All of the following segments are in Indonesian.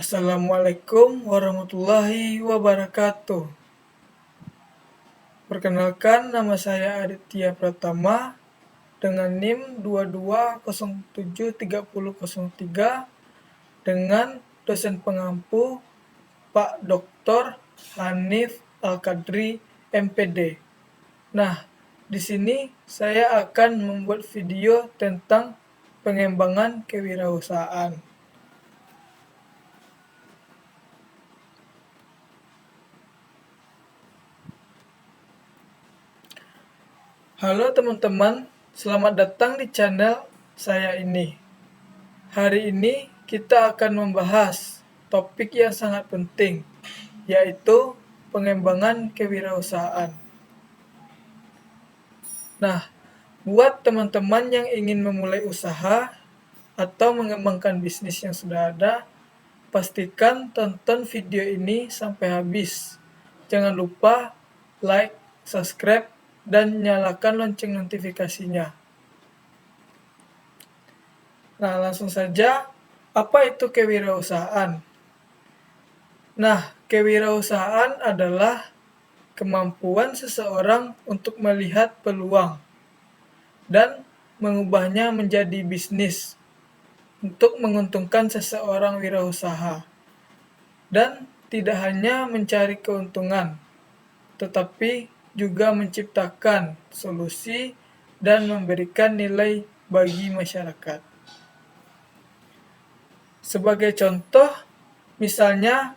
Assalamualaikum warahmatullahi wabarakatuh. Perkenalkan, nama saya Aditya Pratama dengan NIM 22073003 dengan dosen pengampu Pak Dr. Hanif Al-Qadri, MPD. Nah, di sini saya akan membuat video tentang pengembangan kewirausahaan. Halo teman-teman, selamat datang di channel saya ini. Hari ini kita akan membahas topik yang sangat penting, yaitu pengembangan kewirausahaan. Nah, buat teman-teman yang ingin memulai usaha atau mengembangkan bisnis yang sudah ada, pastikan tonton video ini sampai habis. Jangan lupa like, subscribe, dan nyalakan lonceng notifikasinya. Nah, langsung saja, apa itu kewirausahaan? Nah, kewirausahaan adalah kemampuan seseorang untuk melihat peluang dan mengubahnya menjadi bisnis untuk menguntungkan seseorang wirausaha. Dan tidak hanya mencari keuntungan, tetapi juga menciptakan solusi dan memberikan nilai bagi masyarakat. Sebagai contoh, misalnya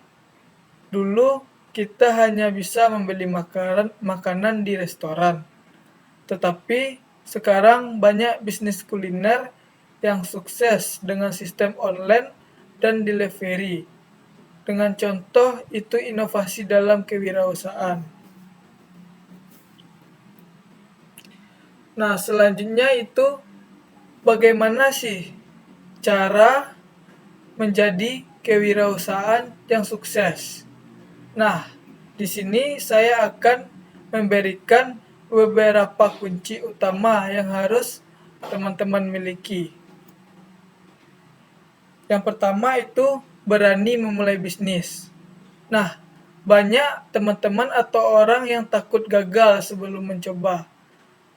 dulu kita hanya bisa membeli makanan di restoran, tetapi sekarang banyak bisnis kuliner yang sukses dengan sistem online dan delivery. Dengan contoh itu inovasi dalam kewirausahaan. Nah, selanjutnya itu bagaimana sih cara menjadi kewirausahaan yang sukses? Nah, di sini saya akan memberikan beberapa kunci utama yang harus teman-teman miliki. Yang pertama itu berani memulai bisnis. Nah, banyak teman-teman atau orang yang takut gagal sebelum mencoba.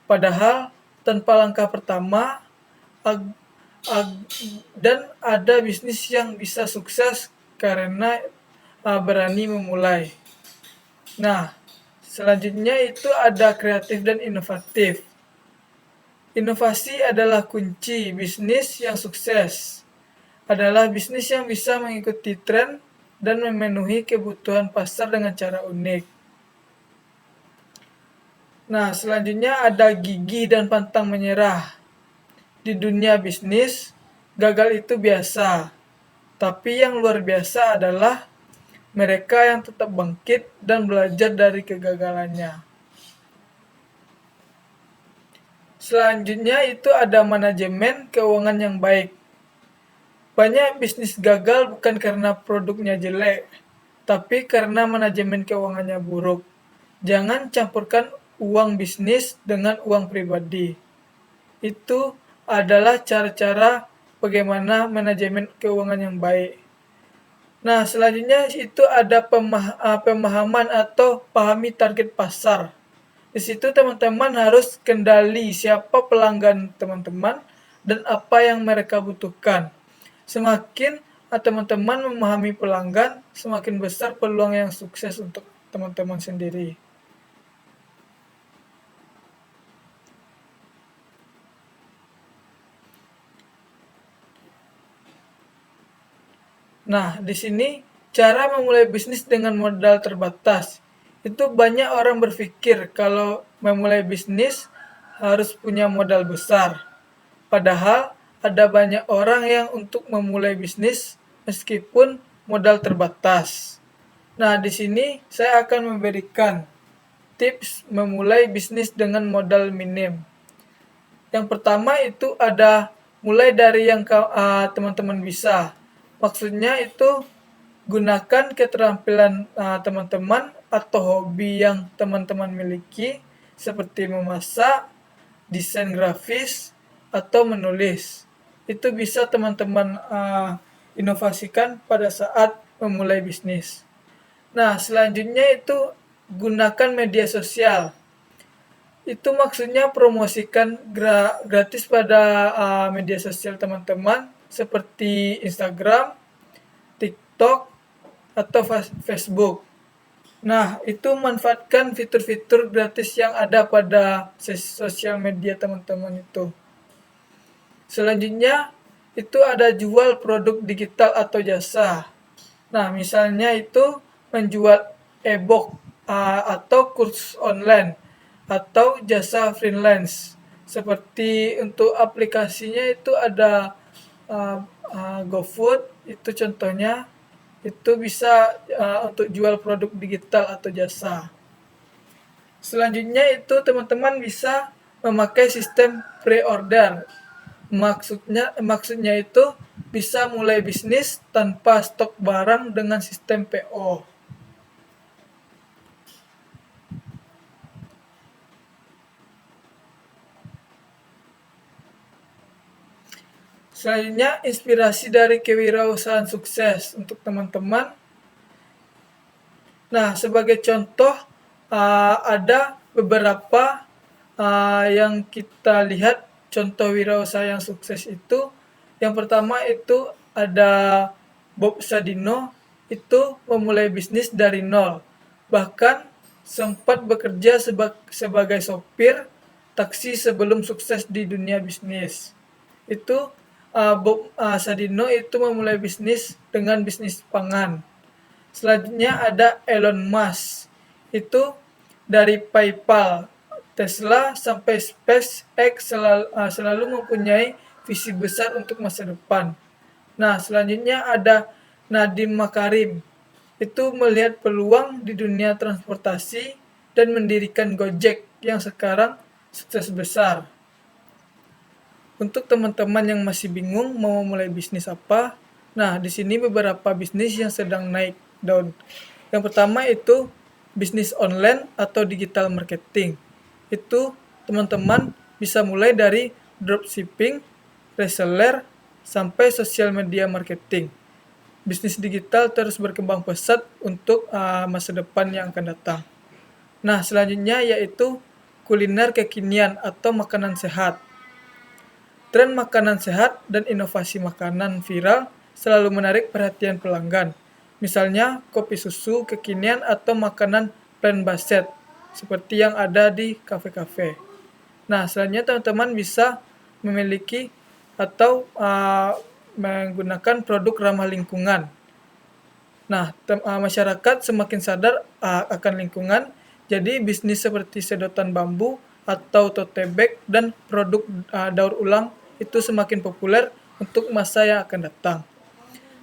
Padahal tanpa langkah pertama dan ada bisnis yang bisa sukses karena berani memulai. Nah, selanjutnya itu ada kreatif dan inovatif. Inovasi adalah kunci bisnis yang sukses. Adalah bisnis yang bisa mengikuti tren dan memenuhi kebutuhan pasar dengan cara unik. Nah, selanjutnya ada gigih dan pantang menyerah. Di dunia bisnis, gagal itu biasa. Tapi yang luar biasa adalah mereka yang tetap bangkit dan belajar dari kegagalannya. Selanjutnya itu ada manajemen keuangan yang baik. Banyak bisnis gagal bukan karena produknya jelek, tapi karena manajemen keuangannya buruk. Jangan campurkan uang bisnis dengan uang pribadi. Itu adalah cara-cara bagaimana manajemen keuangan yang baik. Nah, selanjutnya itu ada pemahaman atau pahami target pasar. Di situ teman-teman harus kendali siapa pelanggan teman-teman dan apa yang mereka butuhkan. Semakin teman-teman memahami pelanggan, semakin besar peluang yang sukses untuk teman-teman sendiri. Nah, di sini cara memulai bisnis dengan modal terbatas. Itu banyak orang berpikir kalau memulai bisnis harus punya modal besar. Padahal ada banyak orang yang untuk memulai bisnis meskipun modal terbatas. Nah, di sini saya akan memberikan tips memulai bisnis dengan modal minim. Yang pertama itu ada mulai dari yang teman-teman bisa. Maksudnya itu gunakan keterampilan teman-teman atau hobi yang teman-teman miliki seperti memasak, desain grafis, atau menulis. Itu bisa teman-teman inovasikan pada saat memulai bisnis. Nah, selanjutnya itu gunakan media sosial. Itu maksudnya promosikan gratis pada media sosial teman-teman seperti Instagram, TikTok, atau Facebook. Nah, itu manfaatkan fitur-fitur gratis yang ada pada sosial media teman-teman itu. Selanjutnya, itu ada jual produk digital atau jasa. Nah, misalnya itu menjual e-book atau kursus online atau jasa freelance. Seperti untuk aplikasinya itu ada GoFood, itu contohnya itu bisa untuk jual produk digital atau jasa. Selanjutnya itu teman-teman bisa memakai sistem pre-order. Maksudnya itu bisa mulai bisnis tanpa stok barang dengan sistem PO. Selanjutnya, inspirasi dari kewirausahaan sukses untuk teman-teman. Nah, sebagai contoh, ada beberapa yang kita lihat contoh wirausaha yang sukses itu. Yang pertama itu ada Bob Sadino, itu memulai bisnis dari nol. Bahkan sempat bekerja sebagai sopir taksi sebelum sukses di dunia bisnis. Itu Bob Sadino itu memulai bisnis dengan bisnis pangan. Selanjutnya ada Elon Musk. Itu dari PayPal, Tesla sampai SpaceX selalu mempunyai visi besar untuk masa depan. Nah, selanjutnya ada Nadiem Makarim. Itu melihat peluang di dunia transportasi dan mendirikan Gojek yang sekarang sukses besar. Untuk teman-teman yang masih bingung mau mulai bisnis apa, nah di sini beberapa bisnis yang sedang naik daun. Yang pertama itu bisnis online atau digital marketing. Itu teman-teman bisa mulai dari dropshipping, reseller, sampai social media marketing. Bisnis digital terus berkembang pesat untuk masa depan yang akan datang. Nah, selanjutnya yaitu kuliner kekinian atau makanan sehat. Tren makanan sehat dan inovasi makanan viral selalu menarik perhatian pelanggan. Misalnya kopi susu kekinian atau makanan plant-based seperti yang ada di kafe-kafe. Nah, selanjutnya teman-teman bisa memiliki atau menggunakan produk ramah lingkungan. Nah, masyarakat semakin sadar akan lingkungan, jadi bisnis seperti sedotan bambu atau tote bag dan produk daur ulang itu semakin populer untuk masa yang akan datang.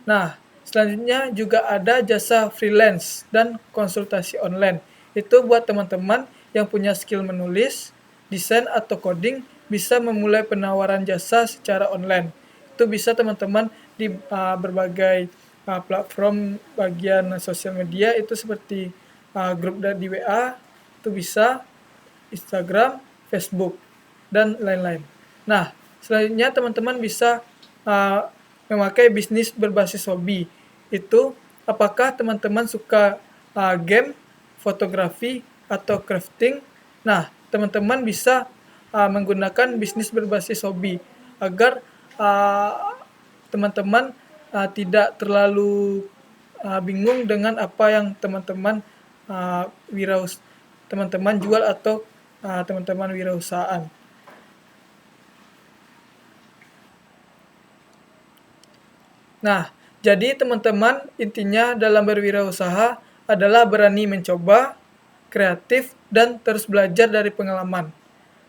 Nah, selanjutnya juga ada jasa freelance dan konsultasi online. Itu buat teman-teman yang punya skill menulis, desain atau coding bisa memulai penawaran jasa secara online. Itu bisa teman-teman di berbagai platform bagian sosial media itu seperti grup di WA, itu bisa Instagram, Facebook, dan lain-lain. Nah, selanjutnya teman-teman bisa memakai bisnis berbasis hobi. Itu apakah teman-teman suka game, fotografi, atau crafting? Nah, teman-teman bisa menggunakan bisnis berbasis hobi agar teman-teman tidak terlalu bingung dengan apa yang teman-teman jual atau teman-teman wirausahaan. Nah, jadi teman-teman intinya dalam berwirausaha adalah berani mencoba, kreatif, dan terus belajar dari pengalaman.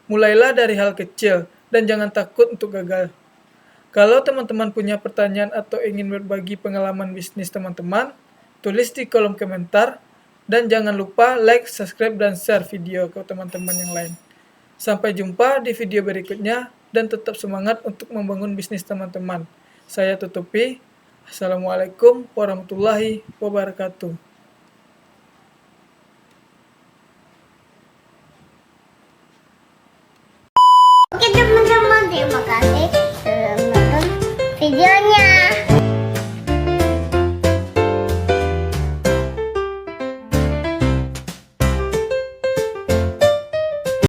Mulailah dari hal kecil dan jangan takut untuk gagal. Kalau teman-teman punya pertanyaan atau ingin berbagi pengalaman bisnis teman-teman, tulis di kolom komentar dan jangan lupa like, subscribe, dan share video ke teman-teman yang lain. Sampai jumpa di video berikutnya dan tetap semangat untuk membangun bisnis teman-teman. Saya tutupi. Assalamualaikum warahmatullahi wabarakatuh. Oke teman